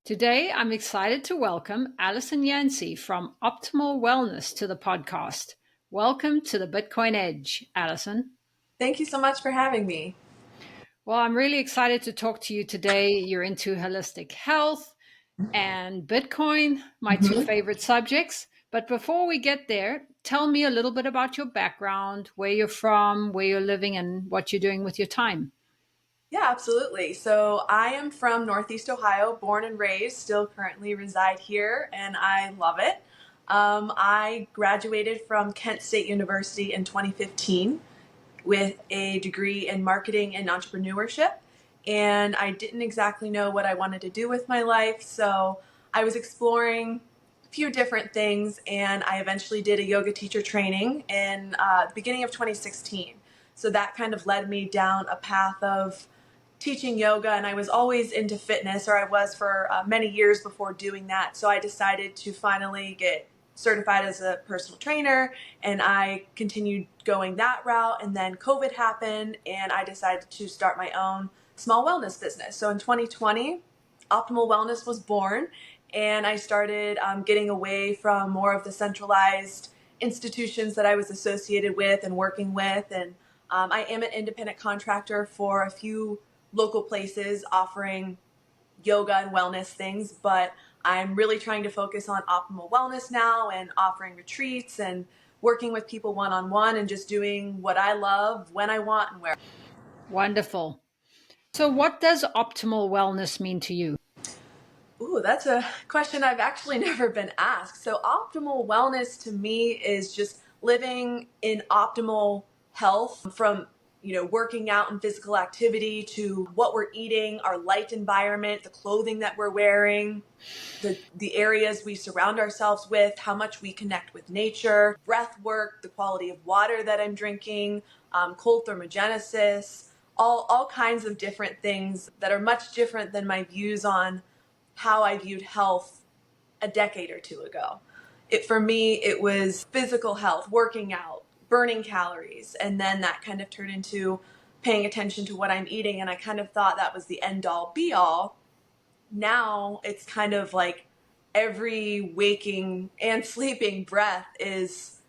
Today, I'm excited to welcome Allison Yanci from Optimal Wellness to the podcast. Welcome to the Bitcoin Edge, Allison. Thank you so much for having me. Well, I'm really excited to talk to you today. You're into holistic health and Bitcoin, my two favorite subjects. But before we get there, tell me a little bit about your background, where you're from, where you're living, and what you're doing with your time. Yeah, absolutely. So I am from Northeast Ohio, born and raised, still currently reside here, and I love it. I graduated from Kent State University in 2015 with a degree in marketing and entrepreneurship. And I didn't exactly know what I wanted to do with my life, so I was exploring a few different things, and I eventually did a yoga teacher training in the beginning of 2016. So that kind of led me down a path of teaching yoga, and I was always into fitness, or I was for many years before doing that. So I decided to finally get certified as a personal trainer, and I continued going that route. And then COVID happened, and I decided to start my own small wellness business. So in 2020, Optimal Wellness was born, and I started getting away from more of the centralized institutions that I was associated with and working with. And I am an independent contractor for a few local places offering yoga and wellness things, but I'm really trying to focus on optimal wellness now and offering retreats and working with people one-on-one and just doing what I love when I want and where. Wonderful. So, what does optimal wellness mean to you? Ooh, that's a question I've actually never been asked. So optimal wellness to me is just living in optimal health, from working out and physical activity to what we're eating, our light environment, the clothing that we're wearing, the areas we surround ourselves with, how much we connect with nature, breath work, the quality of water that I'm drinking, cold thermogenesis, all kinds of different things that are much different than my views on how I viewed health a decade or two ago. For me, it was physical health, working out, burning calories, and then that kind of turned into paying attention to what I'm eating, and I kind of thought that was the end all be all. Now it's kind of like every waking and sleeping breath is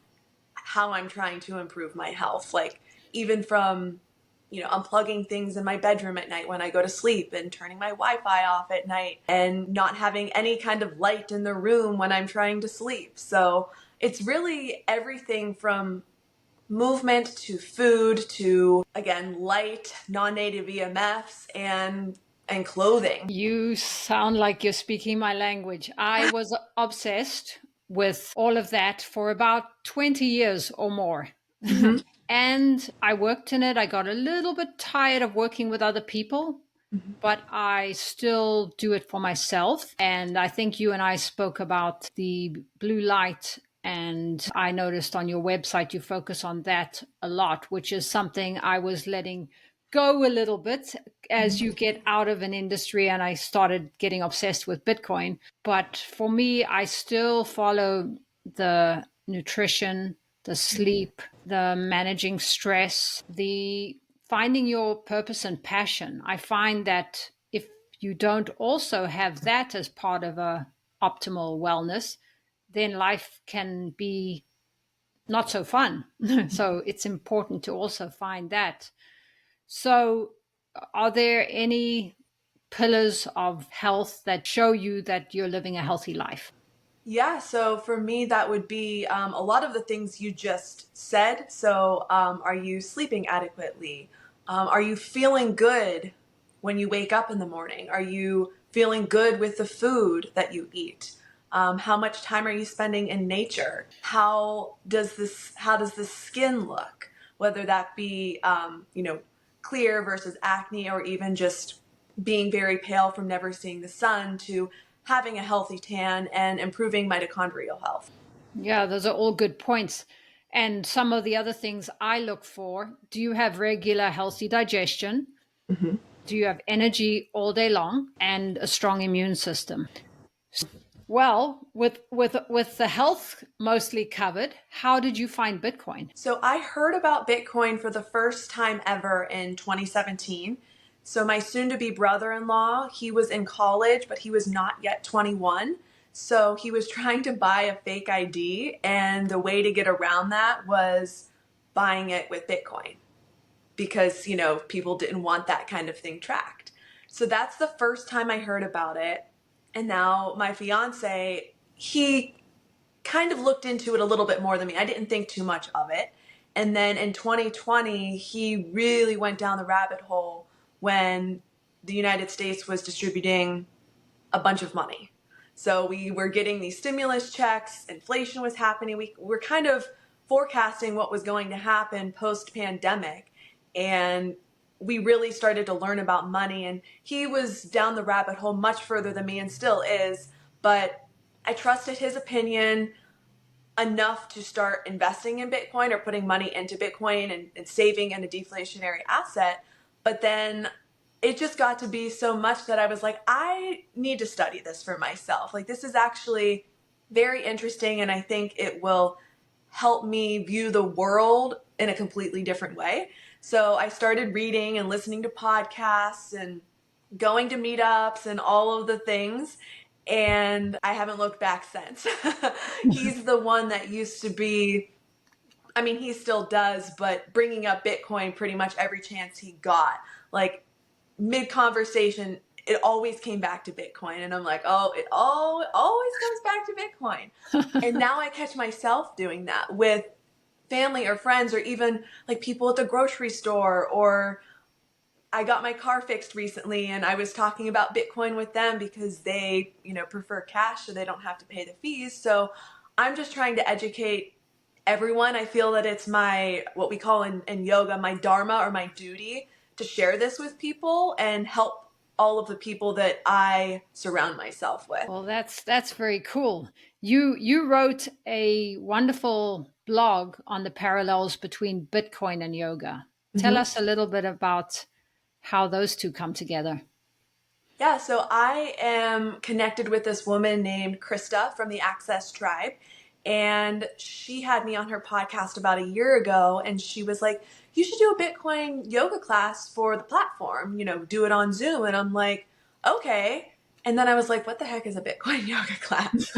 how I'm trying to improve my health. Like even from unplugging things in my bedroom at night when I go to sleep and turning my Wi-Fi off at night and not having any kind of light in the room when I'm trying to sleep. So it's really everything from movement to food to, again, light, non-native EMFs and clothing. You sound like you're speaking my language. I was obsessed with all of that for about 20 years or more. Mm-hmm. And I worked in it. I got a little bit tired of working with other people, but I still do it for myself. And I think you and I spoke about the blue light. And I noticed on your website, you focus on that a lot, which is something I was letting go a little bit as you get out of an industry. And I started getting obsessed with Bitcoin. But for me, I still follow the nutrition, the sleep, the managing stress, the finding your purpose and passion. I find that if you don't also have that as part of a optimal wellness, then life can be not so fun. So it's important to also find that. So are there any pillars of health that show you that you're living a healthy life? Yeah, so for me, that would be a lot of the things you just said. So, are you sleeping adequately? Are you feeling good when you wake up in the morning? Are you feeling good with the food that you eat? How much time are you spending in nature? How does the skin look? Whether that be, clear versus acne, or even just being very pale from never seeing the sun, to having a healthy tan and improving mitochondrial health. Yeah, those are all good points. And some of the other things I look for, do you have regular healthy digestion? Mm-hmm. Do you have energy all day long and a strong immune system? Well, with the health mostly covered, how did you find Bitcoin? So I heard about Bitcoin for the first time ever in 2017. So my soon-to-be brother-in-law, he was in college, but he was not yet 21. So he was trying to buy a fake ID, and the way to get around that was buying it with Bitcoin because, people didn't want that kind of thing tracked. So that's the first time I heard about it. And now my fiance, he kind of looked into it a little bit more than me. I didn't think too much of it. And then in 2020, he really went down the rabbit hole when the United States was distributing a bunch of money. So we were getting these stimulus checks, inflation was happening. We were kind of forecasting what was going to happen post-pandemic. And we really started to learn about money. And he was down the rabbit hole much further than me and still is. But I trusted his opinion enough to start investing in Bitcoin or putting money into Bitcoin and saving in a deflationary asset. But then it just got to be so much that I was like, I need to study this for myself. Like, this is actually very interesting, and I think it will help me view the world in a completely different way. So I started reading and listening to podcasts and going to meetups and all of the things. And I haven't looked back since. He's the one that used to be, I mean, he still does, but bringing up Bitcoin pretty much every chance he got. Like, mid-conversation, it always came back to Bitcoin. And I'm like, oh, it always comes back to Bitcoin. And now I catch myself doing that with family or friends, or even like people at the grocery store, or I got my car fixed recently and I was talking about Bitcoin with them because they, prefer cash so they don't have to pay the fees. So I'm just trying to educate everyone. I feel that it's what we call in yoga, my dharma or my duty to share this with people and help all of the people that I surround myself with. Well, that's very cool. You wrote a wonderful blog on the parallels between Bitcoin and yoga. Tell us a little bit about how those two come together. Yeah, so I am connected with this woman named Krista from the Access Tribe. And she had me on her podcast about a year ago. And she was like, you should do a Bitcoin yoga class for the platform, do it on Zoom. And I'm like, okay. And then I was like, what the heck is a Bitcoin yoga class?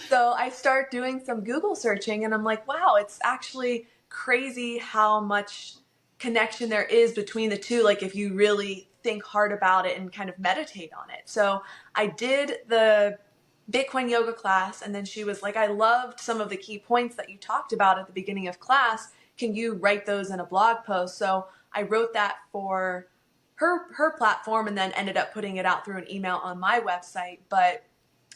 So I start doing some Google searching and I'm like, wow, it's actually crazy how much connection there is between the two. Like, if you really think hard about it and kind of meditate on it. So I did the Bitcoin yoga class, and then she was like, I loved some of the key points that you talked about at the beginning of class. Can you write those in a blog post? So I wrote that for her platform and then ended up putting it out through an email on my website. But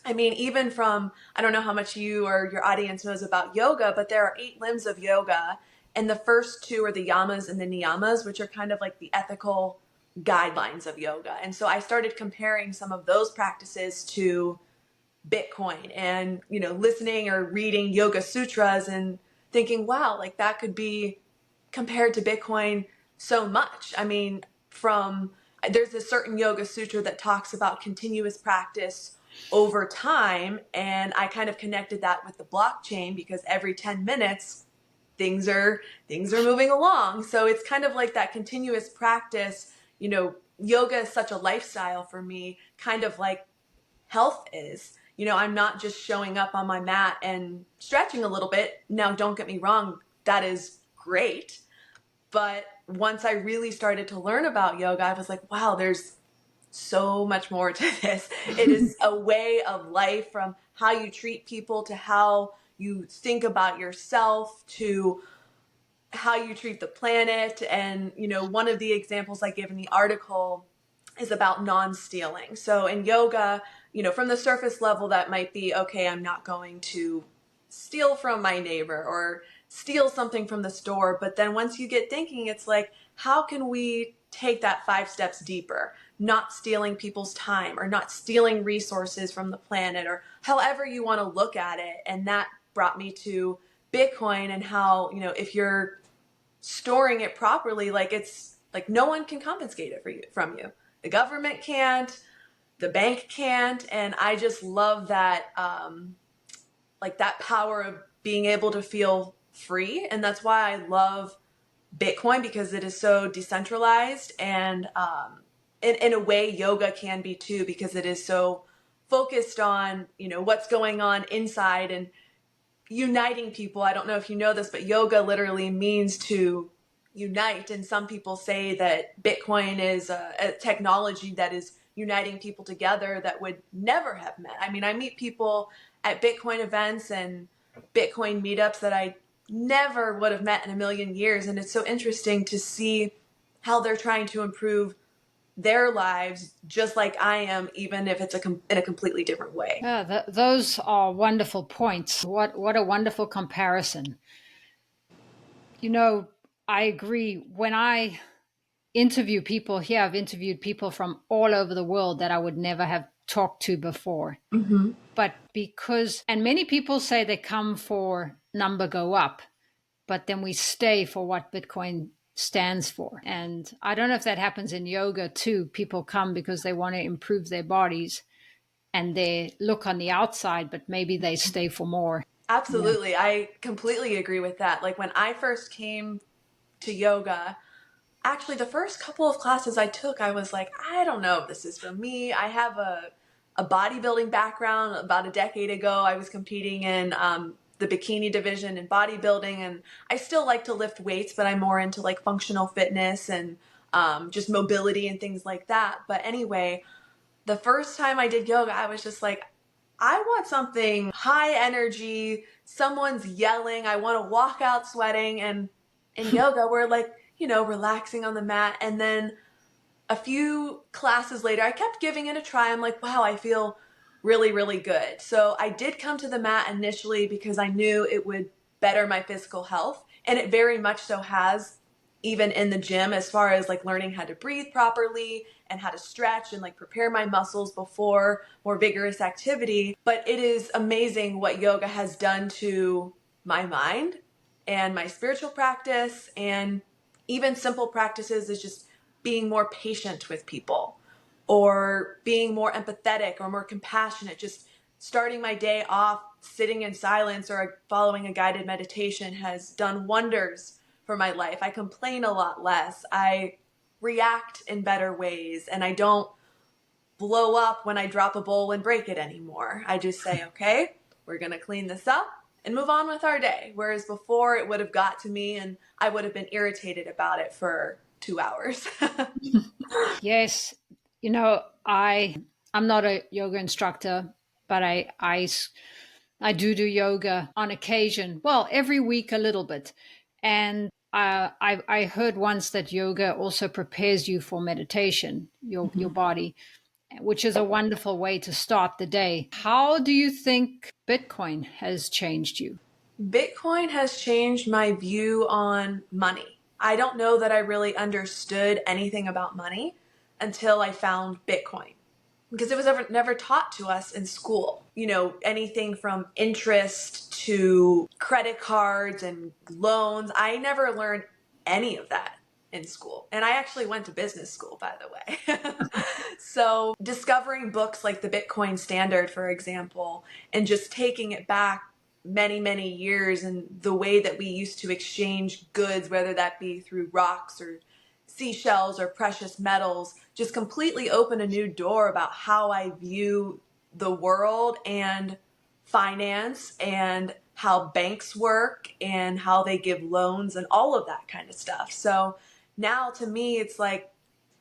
I mean, even from, I don't know how much you or your audience knows about yoga, but there are 8 limbs of yoga. And the first 2 are the yamas and the niyamas, which are kind of like the ethical guidelines of yoga. And so I started comparing some of those practices to Bitcoin and, listening or reading yoga sutras and thinking, wow, like that could be compared to Bitcoin so much. I mean, there's a certain yoga sutra that talks about continuous practice over time. And I kind of connected that with the blockchain because every 10 minutes, things are moving along. So it's kind of like that continuous practice. Yoga is such a lifestyle for me, kind of like health is. I'm not just showing up on my mat and stretching a little bit. Now, don't get me wrong, that is great. But once I really started to learn about yoga, I was like, wow, there's so much more to this. It is a way of life, from how you treat people to how you think about yourself to how you treat the planet. And, one of the examples I give in the article is about non-stealing. So in yoga, from the surface level, that might be, okay, I'm not going to steal from my neighbor or steal something from the store. But then once you get thinking, it's like, how can we take that 5 steps deeper? Not stealing people's time or not stealing resources from the planet, or however you want to look at it. And that brought me to Bitcoin and how, if you're storing it properly, like, it's like no one can confiscate it from you. The government can't, the bank can't. And I just love that, like that power of being able to feel free. And that's why I love Bitcoin, because it is so decentralized and in a way, yoga can be too, because it is so focused on, what's going on inside and uniting people. I don't know if you know this, but yoga literally means to unite. And some people say that Bitcoin is a technology that is uniting people together that would never have met. I mean, I meet people at Bitcoin events and Bitcoin meetups that I never would have met in a million years. And it's so interesting to see how they're trying to improve their lives just like I am, even if it's in a completely different way. Yeah, those are wonderful points. What a wonderful comparison. I agree. When I interview people here, I've interviewed people from all over the world that I would never have talked to before. Mm-hmm. But and many people say they come for number go up, but then we stay for what Bitcoin stands for. And I don't know if that happens in yoga too. People come because they want to improve their bodies and they look on the outside, but maybe they stay for more. Absolutely. Yeah. I completely agree with that. Like when I first came to yoga, actually the first couple of classes I took, I was like, I don't know if this is for me. I have a bodybuilding background. About a decade ago, I was competing in the bikini division in bodybuilding, and I still like to lift weights, but I'm more into like functional fitness and just mobility and things like that. But anyway, the first time I did yoga, I was just like, I want something high energy. Someone's yelling. I want to walk out sweating. And in yoga, we're like, relaxing on the mat. And then a few classes later, I kept giving it a try. I'm like, wow, I feel really, really good. So I did come to the mat initially because I knew it would better my physical health. And it very much so has, even in the gym, as far as like learning how to breathe properly and how to stretch and like prepare my muscles before more vigorous activity. But it is amazing what yoga has done to my mind and my spiritual practice, and even simple practices is just being more patient with people or being more empathetic or more compassionate. Just starting my day off sitting in silence or following a guided meditation has done wonders for my life. I complain a lot less. I react in better ways, and I don't blow up when I drop a bowl and break it anymore. I just say, okay, we're going to clean this up and move on with our day. Whereas before it would have got to me and I would have been irritated about it for 2 hours. Yes. I'm not a yoga instructor, but I do yoga on occasion. Well, every week a little bit. And I heard once that yoga also prepares you for meditation, your body, which is a wonderful way to start the day. How do you think Bitcoin has changed you? Bitcoin has changed my view on money. I don't know that I really understood anything about money until I found Bitcoin, because it was never taught to us in school. Anything from interest to credit cards and loans. I never learned any of that in school. And I actually went to business school, by the way. So discovering books like The Bitcoin Standard, for example, and just taking it back many, many years and the way that we used to exchange goods, whether that be through rocks or seashells or precious metals, just completely open a new door about how I view the world and finance and how banks work and how they give loans and all of that kind of stuff. So now to me, it's like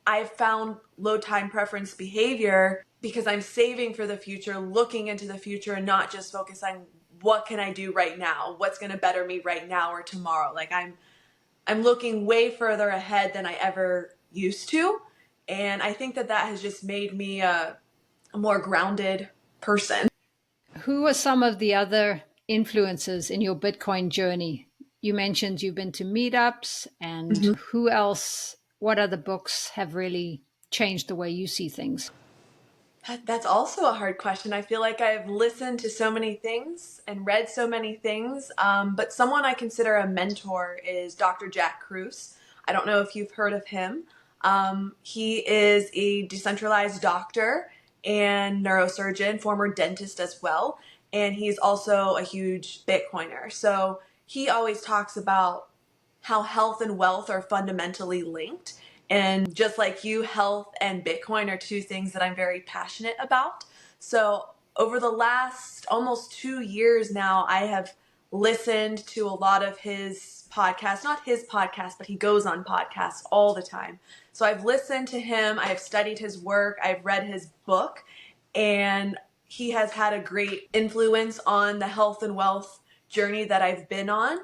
I've found low time preference behavior because I'm saving for the future, looking into the future, and not just focusing what can I do right now? What's going to better me right now or tomorrow? Like I'm looking way further ahead than I ever used to. And I think that has just made me a more grounded person. Who are some of the other influences in your Bitcoin journey? You mentioned you've been to meetups, and Mhm. who else? What other books have really changed the way you see things? That's also a hard question. I feel like I've listened to so many things and read so many things, but someone I consider a mentor is Dr. Jack Kruse. I don't know if you've heard of him. He is a decentralized doctor and neurosurgeon, former dentist as well, and he's also a huge Bitcoiner. So he always talks about how health and wealth are fundamentally linked, And just like you, health and Bitcoin are two things that I'm very passionate about. So over the last almost 2 years now, I have listened to a lot of his podcasts, not his podcast, but he goes on podcasts all the time. So I've listened to him, I have studied his work, I've read his book, and he has had a great influence on the health and wealth journey that I've been on.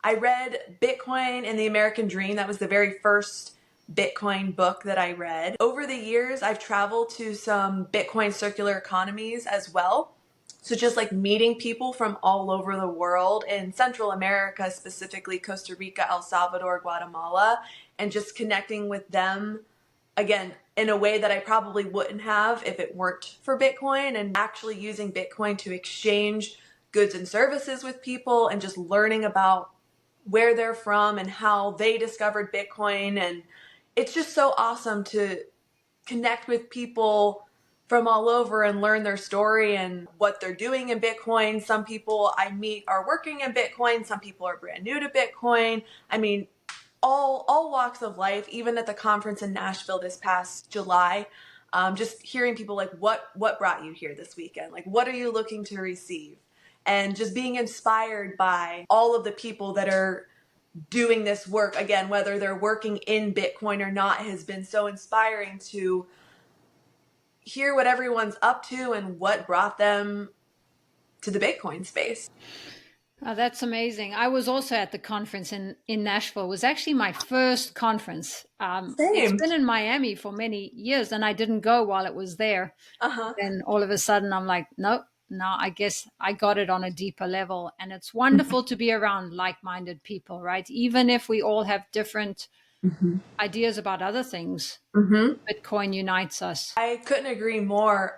I read Bitcoin and the American Dream. That was the very first Bitcoin book that I read. Over the years, I've traveled to some Bitcoin circular economies as well. So just like meeting people from all over the world in Central America, specifically Costa Rica, El Salvador, Guatemala, and just connecting with them again in a way that I probably wouldn't have if it weren't for Bitcoin, and actually using Bitcoin to exchange goods and services with people and just learning about where they're from and how they discovered Bitcoin. And it's just so awesome to connect with people from all over and learn their story and what they're doing in Bitcoin. Some people I meet are working in Bitcoin. Some people are brand new to Bitcoin. I mean, all walks of life, even at the conference in Nashville this past July. Just hearing people like, what brought you here this weekend? Like, what are you looking to receive? And just being inspired by all of the people that are doing this work, again, whether they're working in Bitcoin or not, has been so inspiring to hear what everyone's up to and what brought them to the Bitcoin space. Oh, that's amazing. I was also at the conference in Nashville. It was actually my first conference. It's Same. been in Miami for many years, and I didn't go while it was there. Uh-huh. Then all of a sudden, I'm like, nope, no, I guess I got it on a deeper level. And it's wonderful to be around like-minded people, right? Even if we all have different ideas about other things, Bitcoin unites us. I couldn't agree more.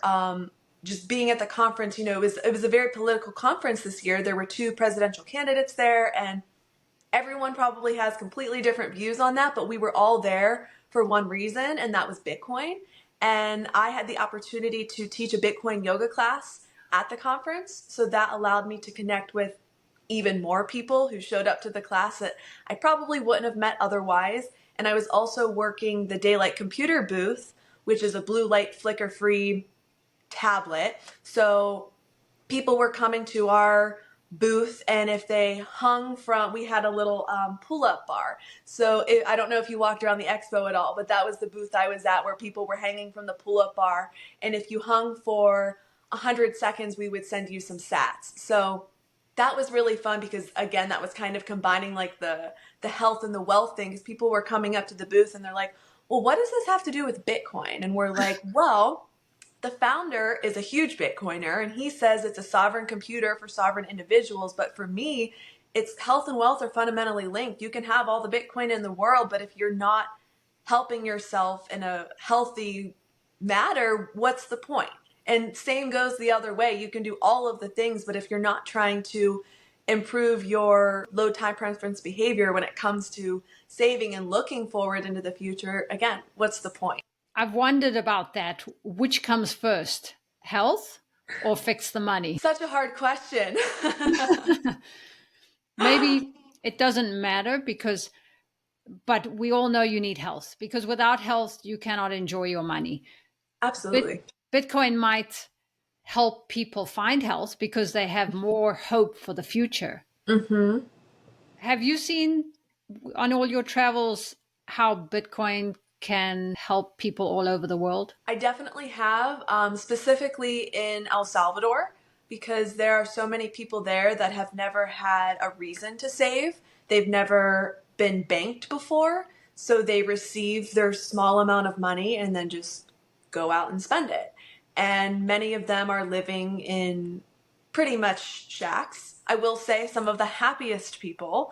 Just being at the conference, it was a very political conference this year. There were two presidential candidates there, and everyone probably has completely different views on that, but we were all there for one reason, and that was Bitcoin. And I had the opportunity to teach a Bitcoin yoga class at the conference, so that allowed me to connect with even more people who showed up to the class that I probably wouldn't have met otherwise. And I was also working the Daylight Computer booth, which is a blue light flicker free tablet. So people were coming to our booth, and if they hung from, we had a little pull-up bar. So I don't know if you walked around the expo at all, but that was the booth I was at, where people were hanging from the pull-up bar. And if you hung for 100 seconds, we would send you some sats. So that was really fun because, again, that was kind of combining like the health and the wealth thing, because people were coming up to the booth and they're like, well, what does this have to do with Bitcoin? And we're like, well, the founder is a huge Bitcoiner, and he says it's a sovereign computer for sovereign individuals. But for me, it's health and wealth are fundamentally linked. You can have all the Bitcoin in the world, but if you're not helping yourself in a healthy manner, what's the point? And same goes the other way. You can do all of the things, but if you're not trying to improve your low time preference behavior when it comes to saving and looking forward into the future, again, what's the point? I've wondered about that. Which comes first, health or fix the money? Such a hard question. Maybe it doesn't matter but we all know you need health, because without health, you cannot enjoy your money. Absolutely. Bitcoin might help people find health because they have more hope for the future. Mm-hmm. Have you seen on all your travels how Bitcoin can help people all over the world? I definitely have, specifically in El Salvador, because there are so many people there that have never had a reason to save. They've never been banked before, so they receive their small amount of money and then just go out and spend it. And many of them are living in pretty much shacks. I will say some of the happiest people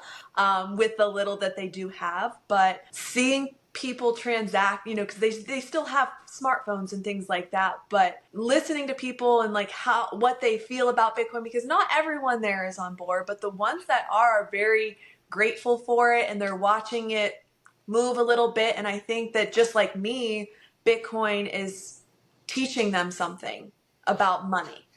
with the little that they do have, but seeing people transact, because they still have smartphones and things like that, but listening to people and like what they feel about Bitcoin, because not everyone there is on board, but the ones that are very grateful for it, and they're watching it move a little bit. And I think that just like me, Bitcoin is teaching them something about money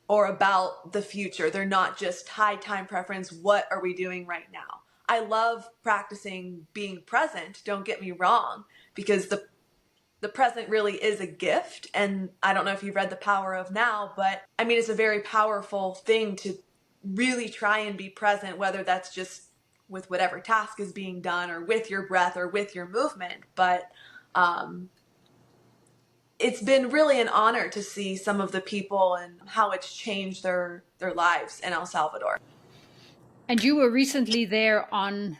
or about the future. They're not just high time preference. What are we doing right now? I love practicing being present, don't get me wrong, because the present really is a gift. And I don't know if you've read The Power of Now, but I mean, it's a very powerful thing to really try and be present, whether that's just with whatever task is being done or with your breath or with your movement. But it's been really an honor to see some of the people and how it's changed their lives in El Salvador. And you were recently there on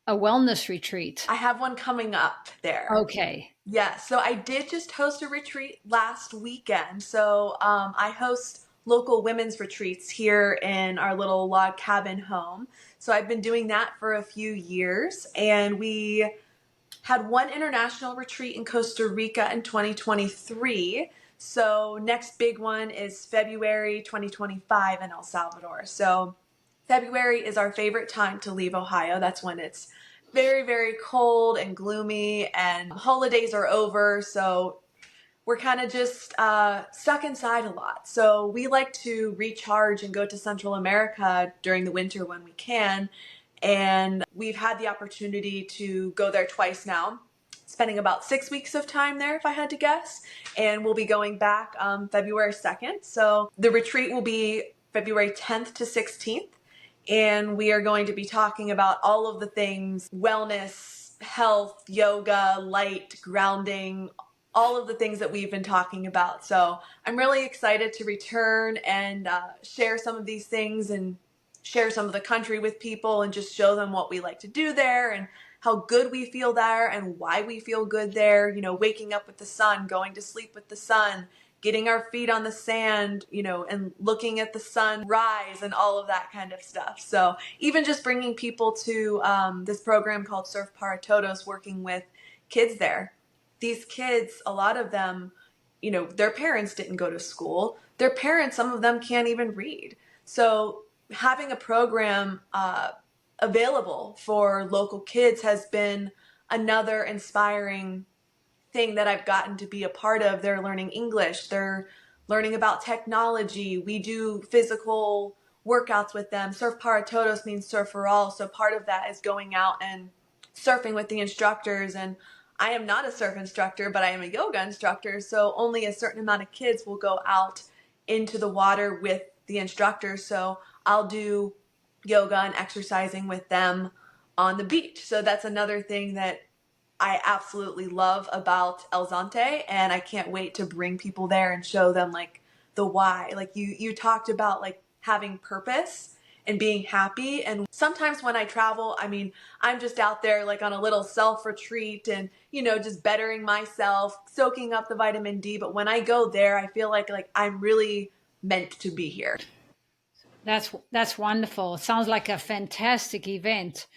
a wellness retreat. I have one coming up there. Okay. Yeah, so I did just host a retreat last weekend. So I host local women's retreats here in our little log cabin home. So I've been doing that for a few years, and we had one international retreat in Costa Rica in 2023. So next big one is February 2025 in El Salvador. So February is our favorite time to leave Ohio. That's when it's very, very cold and gloomy and holidays are over. So we're kind of just stuck inside a lot. So we like to recharge and go to Central America during the winter when we can. And we've had the opportunity to go there twice now, spending about 6 weeks of time there, if I had to guess. And we'll be going back February 2nd. So the retreat will be February 10th to 16th. And we are going to be talking about all of the things: wellness, health, yoga, light, grounding, all of the things that we've been talking about. So I'm really excited to return and share some of these things and share some of the country with people and just show them what we like to do there and how good we feel there and why we feel good there. You know, waking up with the sun, going to sleep with the sun, getting our feet on the sand, you know, and looking at the sun rise and all of that kind of stuff. So even just bringing people to this program called Surf Para Todos, working with kids there. These kids, a lot of them, you know, their parents didn't go to school. Their parents, some of them can't even read. So having a program available for local kids has been another inspiring thing that I've gotten to be a part of. They're learning English. They're learning about technology. We do physical workouts with them. Surf Para Todos means surf for all. So part of that is going out and surfing with the instructors. And I am not a surf instructor, but I am a yoga instructor. So only a certain amount of kids will go out into the water with the instructors. So I'll do yoga and exercising with them on the beach. So that's another thing that I absolutely love about El Zante, and I can't wait to bring people there and show them like the why. Like you talked about like having purpose and being happy. And sometimes when I travel, I mean, I'm just out there like on a little self retreat and, you know, just bettering myself, soaking up the vitamin D. But when I go there, I feel like I'm really meant to be here. That's wonderful. It sounds like a fantastic event.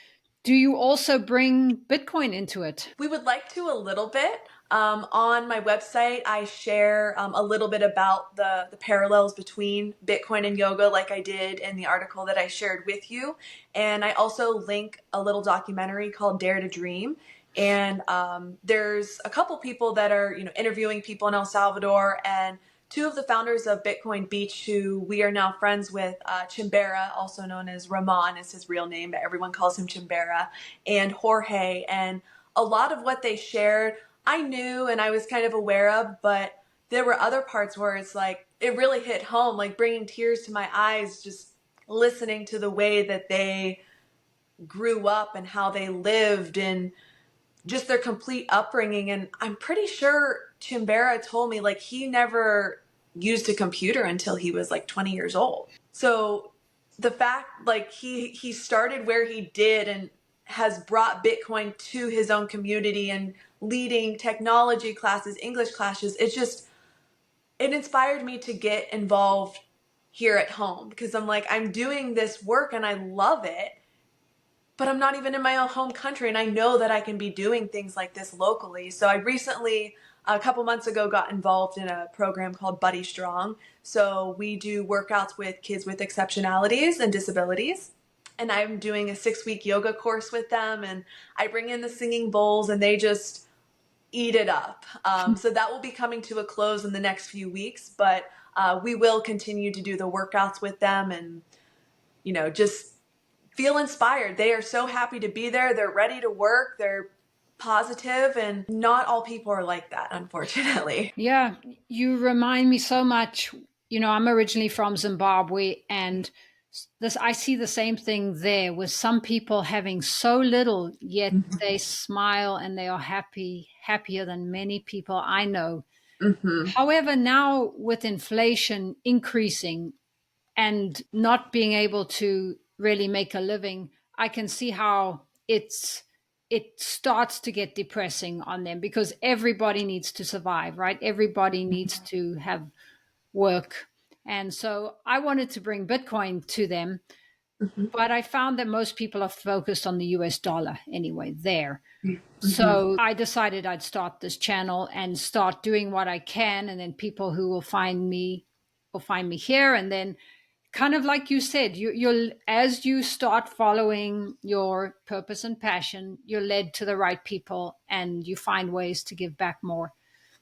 Do you also bring Bitcoin into it? We would like to a little bit. On my website, I share a little bit about the parallels between Bitcoin and yoga, like I did in the article that I shared with you. And I also link a little documentary called Dare to Dream. And there's a couple people that are, you know, interviewing people in El Salvador, and two of the founders of Bitcoin Beach, who we are now friends with, Chimbera, also known as Ramon is his real name, but everyone calls him Chimbera, and Jorge. And a lot of what they shared, I knew and I was kind of aware of, but there were other parts where it's like, it really hit home, like bringing tears to my eyes, just listening to the way that they grew up and how they lived and just their complete upbringing. And I'm pretty sure Chimbera told me like he never used a computer until he was like 20 years old. So the fact like he started where he did and has brought Bitcoin to his own community and leading technology classes, English classes, it inspired me to get involved here at home, because I'm like, I'm doing this work and I love it, but I'm not even in my own home country, and I know that I can be doing things like this locally. So I recently, a couple months ago, got involved in a program called Buddy Strong. So we do workouts with kids with exceptionalities and disabilities. And I'm doing a 6-week yoga course with them, and I bring in the singing bowls and they just eat it up. So that will be coming to a close in the next few weeks, but we will continue to do the workouts with them and, you know, just feel inspired. They are so happy to be there. They're ready to work. They're positive, and not all people are like that, unfortunately. Yeah, you remind me so much. I'm originally from Zimbabwe, and this I see the same thing there with some people having so little, yet they smile and they are happy, happier than many people I know. Mm-hmm. However, now with inflation increasing and not being able to really make a living, I can see how it starts to get depressing on them, because everybody needs to survive, right? Everybody needs to have work. And so I wanted to bring Bitcoin to them, Mm-hmm. but I found that most people are focused on the US dollar anyway there. Mm-hmm. So I decided I'd start this channel and start doing what I can, and then people who will find me here. And then, kind of like you said, you're as you start following your purpose and passion, you're led to the right people and you find ways to give back more.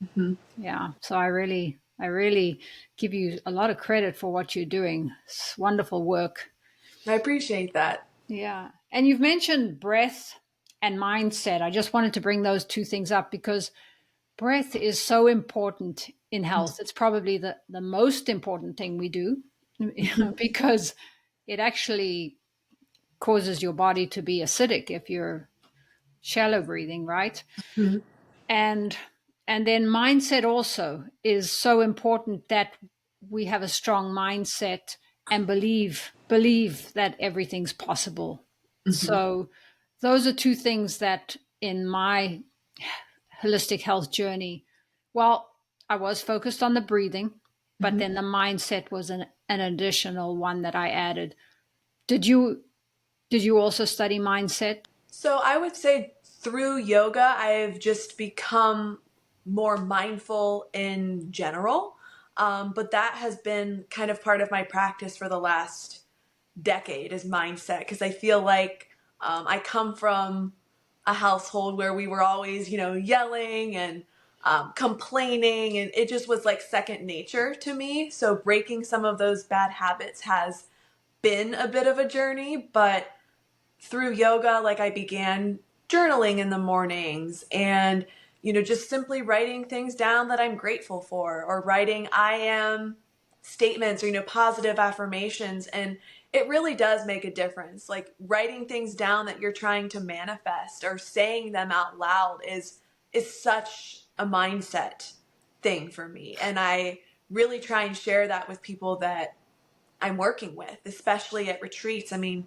Mm-hmm. Yeah. So I really give you a lot of credit for what you're doing. It's wonderful work. I appreciate that. Yeah. And you've mentioned breath and mindset. I just wanted to bring those two things up because breath is so important in health. It's probably the most important thing we do because it actually causes your body to be acidic if you're shallow breathing, right? Mm-hmm. And then mindset also is so important, that we have a strong mindset and believe that everything's possible. Mm-hmm. So those are two things that in my holistic health journey, well, I was focused on the breathing, but Mm-hmm. then the mindset was an additional one that I added. Did you also study mindset? So I would say through yoga, I've just become more mindful in general. But that has been kind of part of my practice for the last decade, is mindset, because I feel like I come from a household where we were always, yelling and complaining, and it just was like second nature to me. So breaking some of those bad habits has been a bit of a journey, but through yoga, like I began journaling in the mornings and, just simply writing things down that I'm grateful for, or writing I am statements, or, positive affirmations. And it really does make a difference. Like writing things down that you're trying to manifest or saying them out loud is such a mindset thing for me. And I really try and share that with people that I'm working with, especially at retreats. I mean,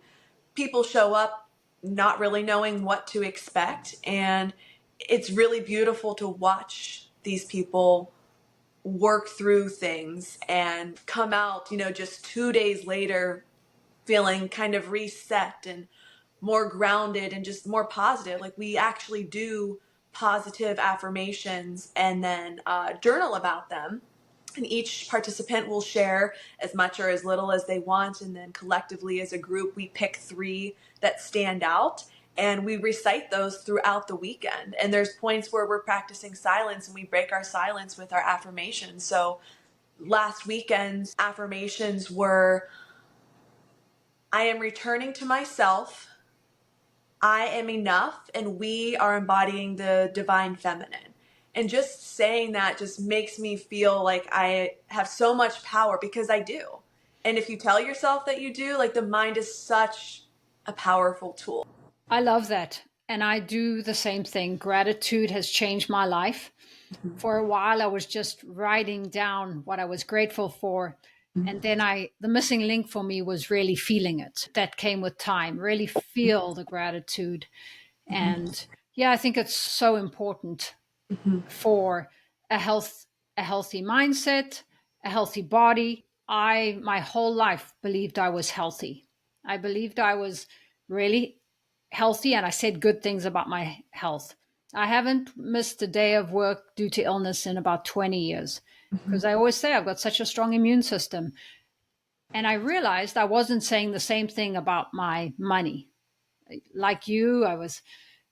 people show up not really knowing what to expect, and it's really beautiful to watch these people work through things and come out, just 2 days later feeling kind of reset and more grounded and just more positive. Like we actually do positive affirmations and then journal about them. And each participant will share as much or as little as they want. And then collectively as a group, we pick 3 that stand out. And we recite those throughout the weekend. And there's points where we're practicing silence and we break our silence with our affirmations. So last weekend's affirmations were, I am returning to myself. I am enough, and we are embodying the divine feminine. And just saying that just makes me feel like I have so much power, because I do. And if you tell yourself that you do, like the mind is such a powerful tool. I love that. And I do the same thing. Gratitude has changed my life. For a while, I was just writing down what I was grateful for. And then the missing link for me was really feeling it. That came with time, really feel the gratitude. And yeah, I think it's so important for a healthy mindset, a healthy body. I my whole life believed I was healthy. I believed I was really healthy, and I said good things about my health. I haven't missed a day of work due to illness in about 20 years, because I always say I've got such a strong immune system. And I realized I wasn't saying the same thing about my money. Like you,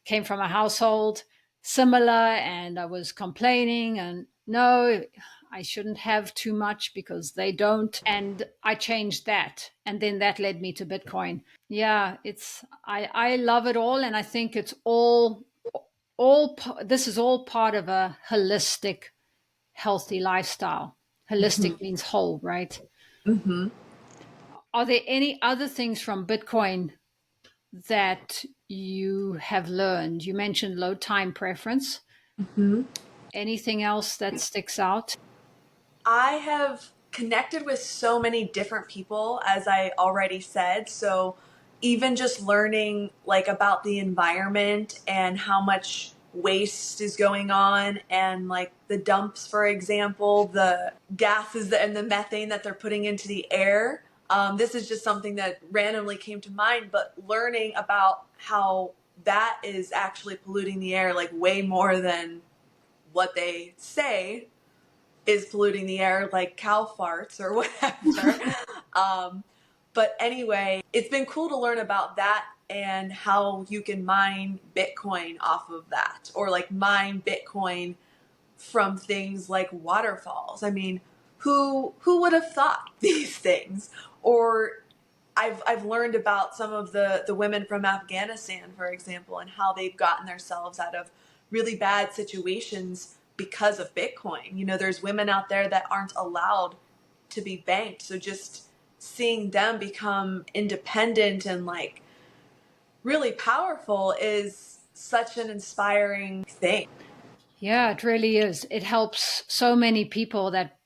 came from a household similar, and I was complaining and no, I shouldn't have too much because they don't. And I changed that. And then that led me to Bitcoin. Yeah, I love it all. And I think it's this is all part of a holistic, healthy lifestyle. Holistic means whole, right? Mm-hmm. Are there any other things from Bitcoin that you have learned? You mentioned low time preference. Mm-hmm. Anything else that sticks out? I have connected with so many different people, as I already said. So even just learning like about the environment and how much waste is going on, and like the dumps, for example, the gases and the methane that they're putting into the air. This is just something that randomly came to mind, but learning about how that is actually polluting the air like way more than what they say is polluting the air, like cow farts or whatever. um, but anyway, it's been cool to learn about that and how you can mine Bitcoin off of that, or like mine Bitcoin from things like waterfalls. I mean, who would have thought these things? Or I've learned about some of the women from Afghanistan, for example, and how they've gotten themselves out of really bad situations because of Bitcoin. You know, there's women out there that aren't allowed to be banked. So just seeing them become independent and like really powerful is such an inspiring thing. Yeah, it really is. It helps so many people that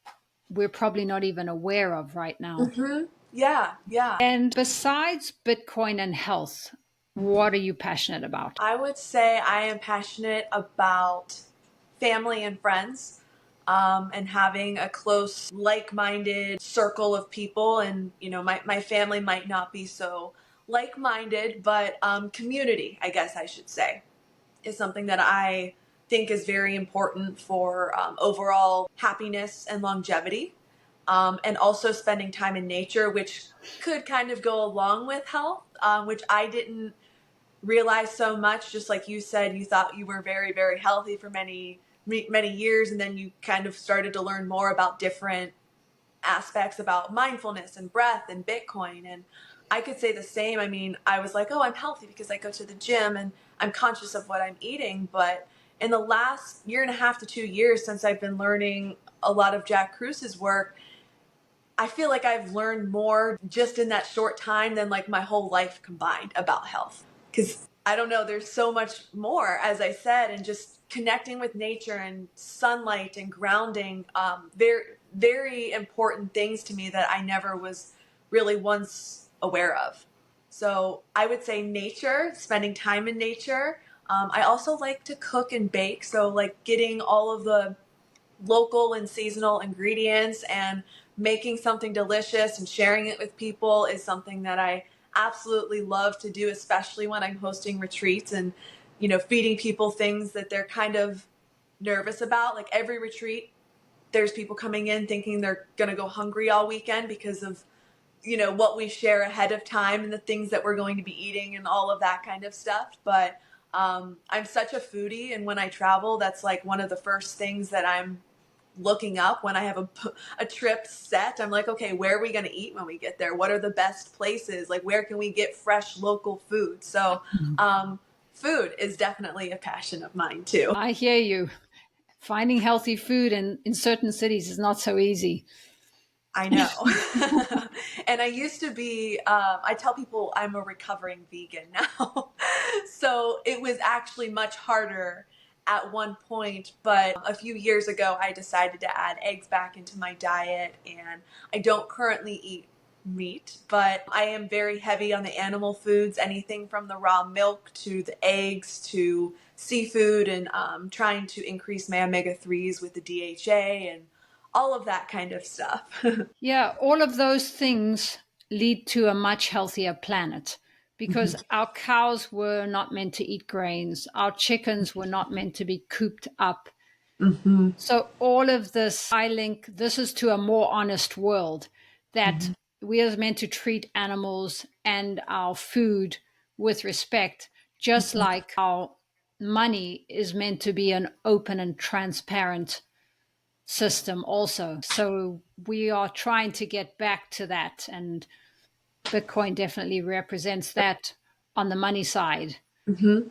we're probably not even aware of right now. Mm-hmm. Yeah, yeah. And besides Bitcoin and health, what are you passionate about? I would say I am passionate about family and friends, and having a close, like minded circle of people. And, you know, my family might not be so like minded, but community, I guess I should say, is something that I think is very important for overall happiness and longevity. And also spending time in nature, which could kind of go along with health, which I didn't realize so much. Just like you said, you thought you were very, very healthy for many years, and then you kind of started to learn more about different aspects about mindfulness and breath and Bitcoin. And I could say the same. I mean, I was like, oh, I'm healthy because I go to the gym and I'm conscious of what I'm eating. But in the last year and a half to 2 years since I've been learning a lot of Jack Krus's work, I feel like I've learned more just in that short time than like my whole life combined about health. Because I don't know, there's so much more, as I said, and just connecting with nature and sunlight and grounding, very, very important things to me that I never was really once aware of. So I would say nature, spending time in nature. I also like to cook and bake. So, like, getting all of the local and seasonal ingredients and making something delicious and sharing it with people is something that I absolutely love to do, especially when I'm hosting retreats and, you know, feeding people things that they're kind of nervous about. Like every retreat, there's people coming in thinking they're going to go hungry all weekend because of, you know, what we share ahead of time and the things that we're going to be eating and all of that kind of stuff. But I'm such a foodie, and when I travel, that's like one of the first things that I'm looking up when I have a trip set. I'm like, okay, where are we going to eat when we get there? What are the best places? Like, where can we get fresh local food? So, food is definitely a passion of mine too. I hear you. Finding healthy food in certain cities is not so easy. I know. And I used to be, I tell people I'm a recovering vegan now. So it was actually much harder at one point. But a few years ago, I decided to add eggs back into my diet. And I don't currently eat meat, but I am very heavy on the animal foods, anything from the raw milk to the eggs to seafood, and trying to increase my omega-3s with the DHA and all of that kind of stuff. Yeah, all of those things lead to a much healthier planet because our cows were not meant to eat grains, our chickens were not meant to be cooped up. Mm-hmm. So, all of this, I link this is to a more honest world that we are meant to treat animals and our food with respect, just like our money is meant to be an open and transparent system also. So we are trying to get back to that, and Bitcoin definitely represents that on the money side. Mm-hmm.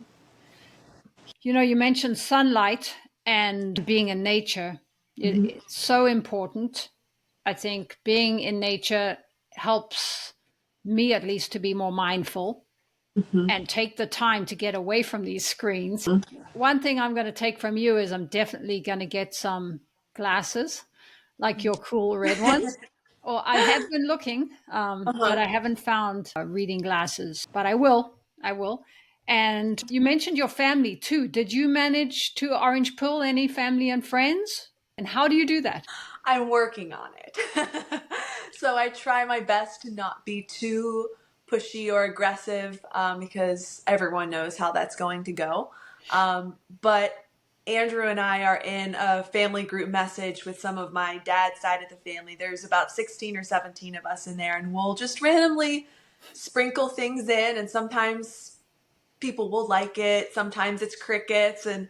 You mentioned sunlight and being in nature. Mm-hmm. It's so important. I think being in nature helps me at least to be more mindful Mm-hmm. and take the time to get away from these screens. One thing I'm going to take from you is I'm definitely going to get some glasses like your cool red ones. Or I have been looking, but Uh-huh. I haven't found reading glasses. But I will. I will. And you mentioned your family too. Did you manage to orange pill any family and friends? And how do you do that? I'm working on it. So I try my best to not be too pushy or aggressive because everyone knows how that's going to go. But Andrew and I are in a family group message with some of my dad's side of the family. There's about 16 or 17 of us in there, and we'll just randomly sprinkle things in, and sometimes people will like it. Sometimes it's crickets. And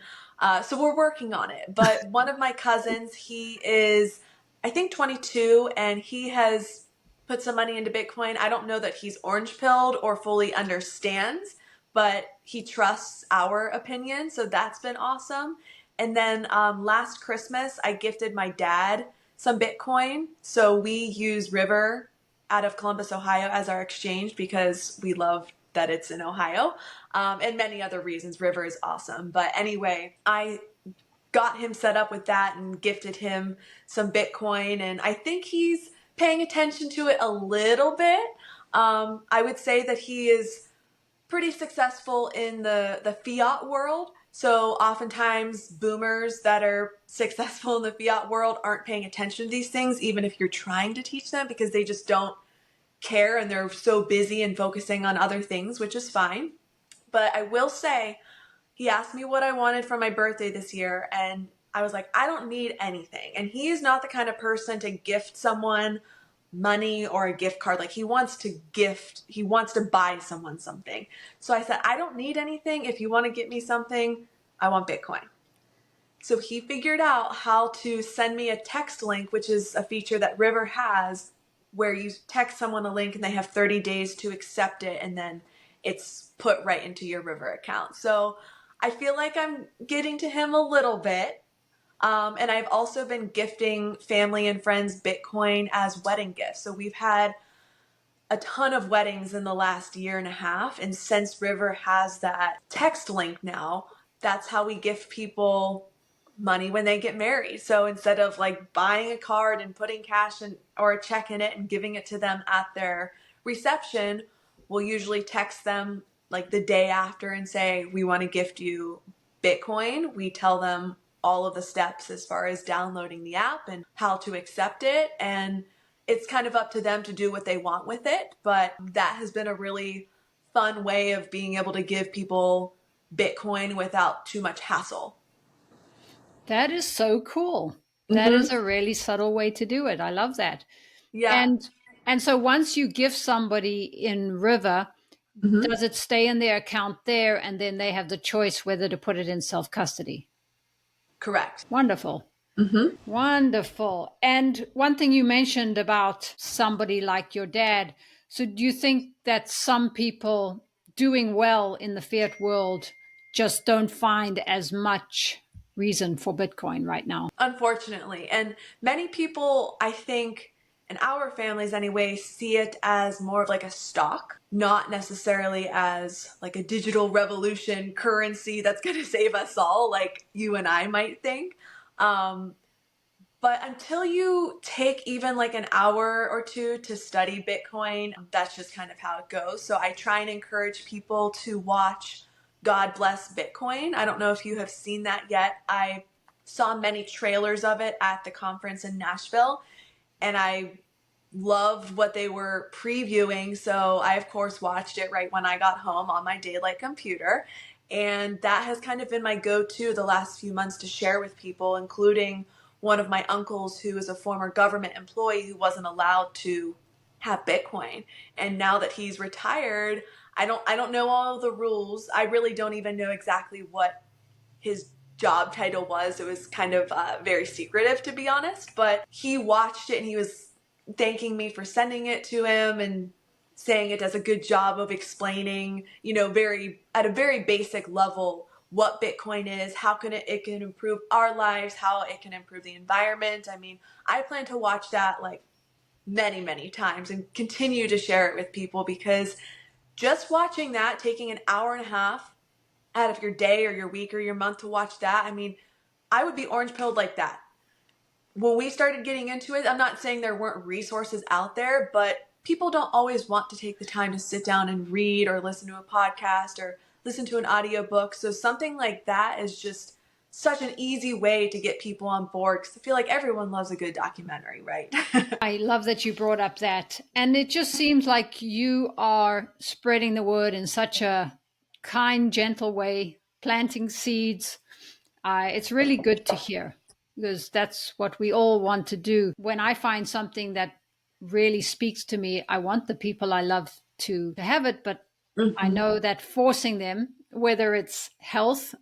so we're working on it. But one of my cousins, he is, I think, 22, and he has put some money into Bitcoin. I don't know that he's orange pilled or fully understands, but he trusts our opinion. So that's been awesome. And then last Christmas, I gifted my dad some Bitcoin. So we use River out of Columbus, Ohio as our exchange because we love that it's in Ohio, and many other reasons. River is awesome. But anyway, I got him set up with that and gifted him some Bitcoin, and I think he's paying attention to it a little bit. I would say that he is pretty successful in the fiat world. So oftentimes boomers that are successful in the fiat world aren't paying attention to these things, even if you're trying to teach them, because they just don't care and they're so busy and focusing on other things, which is fine. But I will say, he asked me what I wanted for my birthday this year, and I was like, I don't need anything. And he is not the kind of person to gift someone money or a gift card. Like, he wants to buy someone something. So I said, I don't need anything. If you want to get me something, I want Bitcoin. So he figured out how to send me a text link, which is a feature that River has, where you text someone a link and they have 30 days to accept it, and then it's put right into your River account. So I feel like I'm getting to him a little bit. And I've also been gifting family and friends Bitcoin as wedding gifts. So we've had a ton of weddings in the last year and a half. And since River has that text link now, that's how we gift people money when they get married. So instead of like buying a card and putting cash in or a check in it and giving it to them at their reception, we'll usually text them like the day after and say, we want to gift you Bitcoin. We tell them all of the steps as far as downloading the app and how to accept it. And it's kind of up to them to do what they want with it. But that has been a really fun way of being able to give people Bitcoin without too much hassle. That is so cool. That Mm-hmm. is a really subtle way to do it. I love that. Yeah. And so once you give somebody in River, Mm-hmm. does it stay in their account there and then they have the choice whether to put it in self-custody? Correct. Wonderful. Mm-hmm. Wonderful. And one thing you mentioned about somebody like your dad. So do you think that some people doing well in the fiat world just don't find as much reason for Bitcoin right now? Unfortunately. And many people, I think, in our families anyway, see it as more of like a stock, not necessarily as like a digital revolution currency that's going to save us all, like you and I might think. Um, But until you take even like an hour or two to study Bitcoin, that's just kind of how it goes. So I try and encourage people to watch God Bless Bitcoin. I don't know if you have seen that yet. I saw many trailers of it at the conference in Nashville, and I loved what they were previewing. So I, of course, watched it right when I got home on my daylight computer. And that has kind of been my go-to the last few months to share with people, including one of my uncles who is a former government employee who wasn't allowed to have Bitcoin. And now that he's retired, I don't know all the rules. I really don't even know exactly what his job title was. It was kind of very secretive, to be honest, but he watched it and he was thanking me for sending it to him and saying it does a good job of explaining, at a very basic level, what Bitcoin is, how it can improve our lives, how it can improve the environment. I mean, I plan to watch that like many, many times and continue to share it with people, because just watching that, taking an hour and a half out of your day or your week or your month to watch that, I mean, I would be orange pilled like that. When we started getting into it, I'm not saying there weren't resources out there, but people don't always want to take the time to sit down and read or listen to a podcast or listen to an audiobook. So something like that is just such an easy way to get people on board, because I feel like everyone loves a good documentary, right? I love that you brought up that. And it just seems like you are spreading the word in such a kind, gentle way, planting seeds. It's really good to hear, because that's what we all want to do. When I find something that really speaks to me, I want the people I love to have it, but I know that forcing them, whether it's health,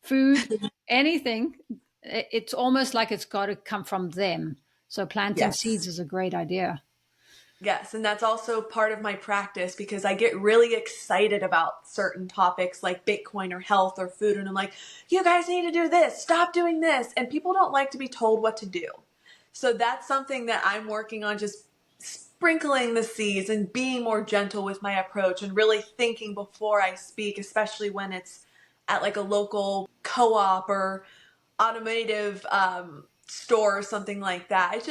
food, anything, it's almost like it's got to come from them. So planting seeds Yes. is a great idea. Yes, and that's also part of my practice, because I get really excited about certain topics like Bitcoin or health or food, and I'm like, you guys need to do this, stop doing this. And people don't like to be told what to do. So that's something that I'm working on, just sprinkling the seeds and being more gentle with my approach and really thinking before I speak, especially when it's at like a local co-op or automotive store or something like that.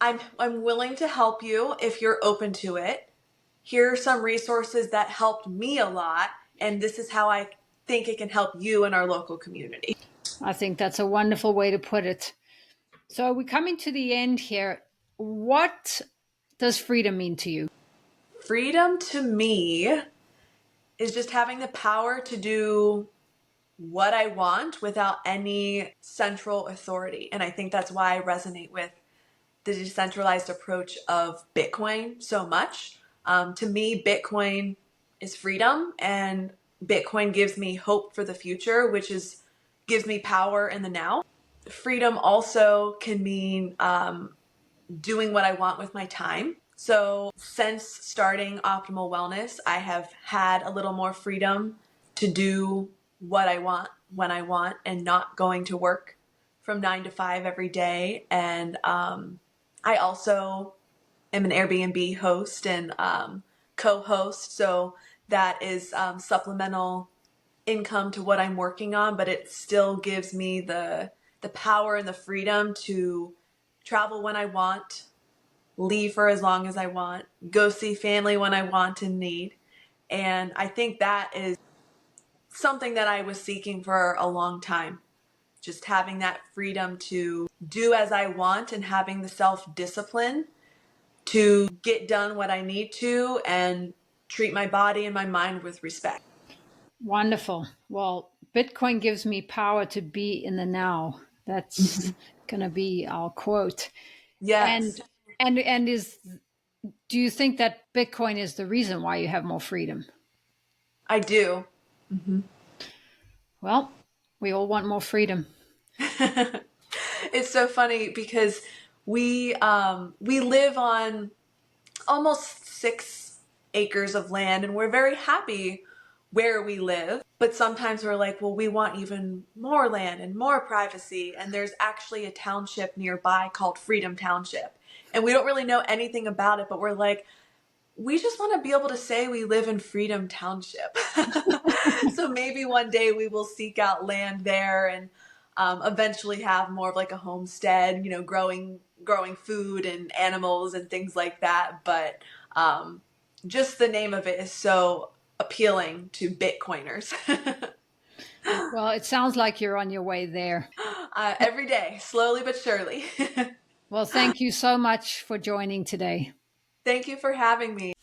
I'm willing to help you if you're open to it. Here are some resources that helped me a lot, and this is how I think it can help you in our local community. I think that's a wonderful way to put it. So we're coming to the end here. What does freedom mean to you? Freedom to me is just having the power to do what I want without any central authority. And I think that's why I resonate with the decentralized approach of Bitcoin so much. To me, Bitcoin is freedom, and Bitcoin gives me hope for the future, which gives me power in the now. Freedom also can mean doing what I want with my time. So since starting Optimal Wellness, I have had a little more freedom to do what I want when I want, and not going to work from 9 to 5 every day. And I also am an Airbnb host and co-host, so that is supplemental income to what I'm working on, but it still gives me the power and the freedom to travel when I want, leave for as long as I want, go see family when I want and need. And I think that is something that I was seeking for a long time. Just having that freedom to do as I want and having the self-discipline to get done what I need to and treat my body and my mind with respect. Wonderful. Well, Bitcoin gives me power to be in the now. That's going to be our quote. And Yes, and do you think that Bitcoin is the reason why you have more freedom? I do. Well, we all want more freedom. It's so funny because we live on almost 6 acres of land, and we're very happy where we live. But sometimes we're like, well, we want even more land and more privacy. And there's actually a township nearby called Freedom Township. And we don't really know anything about it, but we're like, we just want to be able to say we live in Freedom Township. So maybe one day we will seek out land there and eventually have more of like a homestead, growing food and animals and things like that. But just the name of it is so appealing to Bitcoiners. Well, it sounds like you're on your way there. Every day, slowly but surely. Well, thank you so much for joining today. Thank you for having me.